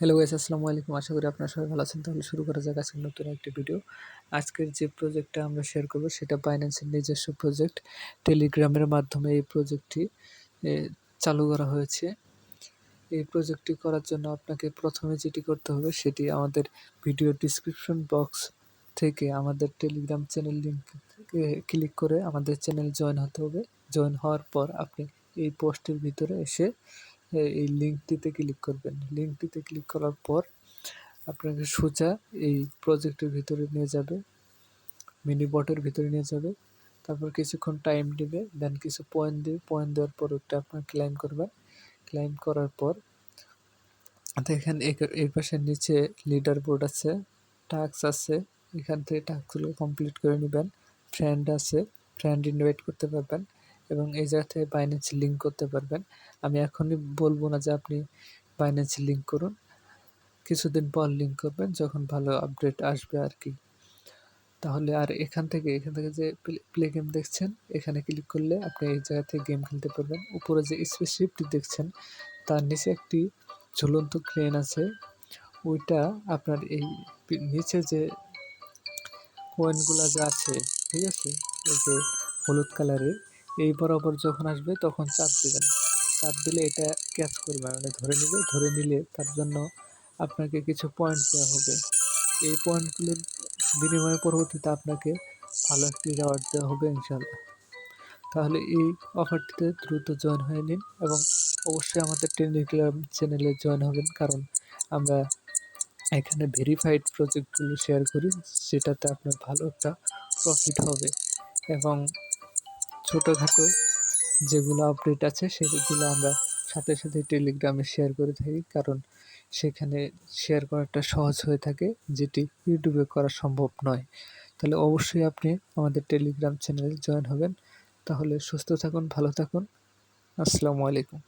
Hello guys, আসসালামু আলাইকুম। আশা করি আপনারা সবাই ভালো আছেন। তাহলে শুরু করা যাক আজকের নতুন একটি ভিডিও। আজকের যে প্রজেক্টটা আমরা শেয়ার করব সেটা বাইন্যান্সের নিজস্ব প্রজেক্ট। টেলিগ্রামের মাধ্যমে এই প্রজেক্টটি এ চালু করা হয়েছে। এই প্রজেক্টটি করার জন্য আপনাকে প্রথমে যেটি করতে হবে সেটি আমাদের ভিডিও ডিসক্রিপশন বক্স থেকে আমাদের টেলিগ্রাম চ্যানেল লিংকে ক্লিক করে আমাদের চ্যানেল জয়েন হতে হবে। জয়েন হওয়ার পর আপনি এই পোস্টের ভিতরে এসে এই লিঙ্কটিতে ক্লিক করবেন। লিঙ্কটিতে ক্লিক করার পর আপনাকে সোজা এই প্রজেক্টের ভিতরে নিয়ে যাবে, মিনি বটের ভিতরে নিয়ে যাবে। তারপর কিছুক্ষণ টাইম নেবে, দেন কিছু পয়েন্ট দেবে। পয়েন্ট দেওয়ার পর ওটা আপনার ক্লাইম করবেন। ক্লাইম করার পর দেখেন এর পাশের নিচে লিডার বোর্ড আছে, টাস্ক আছে। এখান থেকে টাস্কগুলো কমপ্লিট করে নেবেন। ফ্রেন্ড আছে, ফ্রেন্ড ইনভাইট করতে পারবেন এবং এই জায়গা থেকে বাইন্যান্স লিঙ্ক করতে পারবেন। আমি এখনই বলবো না যে আপনি বাইন্যান্স লিঙ্ক করুন, কিছুদিন পর লিঙ্ক করবেন যখন ভালো আপডেট আসবে আর কি। তাহলে আর এখান থেকে যে প্লে গেম দেখছেন, এখানে ক্লিক করলে আপনি এই জায়গা থেকে গেম খেলতে পারবেন। উপরে যে স্পেসশিপটি দেখছেন তার নিচে একটি ঝুলন্ত ক্রেন আছে, ওইটা আপনার এই নিচে যে কয়েনগুলা যে আছে, ঠিক আছে, এই যে হলুদ কালারের, এই বরাবর যখন আসবে তখন চাপ দেবেন। চাপ দিলে এটা ক্যাচ করবে, মানে ধরে নেবে। ধরে নিলে তার জন্য আপনাকে কিছু পয়েন্ট দেওয়া হবে। এই পয়েন্টগুলোর বিনিময়ে পরবর্তীতে আপনাকে ভালো একটি রেওয়ার্ড দেওয়া হবে ইনশাল্লাহ। তাহলে এই অফারটিতে দ্রুত জয়েন হয়ে নিন এবং অবশ্যই আমাদের টেলিগ্রাম চ্যানেলে জয়েন হবেন, কারণ আমরা এখানে ভেরিফাইড প্রজেক্টগুলো শেয়ার করি, সেটাতে আপনার ভালো একটা প্রফিট হবে। এবং ছোটোখাটো যেগুলো আপডেট আছে সেগুলো আমরা সাথে সাথে টেলিগ্রামে শেয়ার করে থাকি, কারণ সেখানে শেয়ার করাটা সহজ হয়ে থাকে, যেটি ইউটিউবে করা সম্ভব নয়। তাহলে অবশ্যই আপনি আমাদের টেলিগ্রাম চ্যানেলে জয়েন হবেন। তাহলে সুস্থ থাকুন, ভালো থাকুন। আসসালামু আলাইকুম।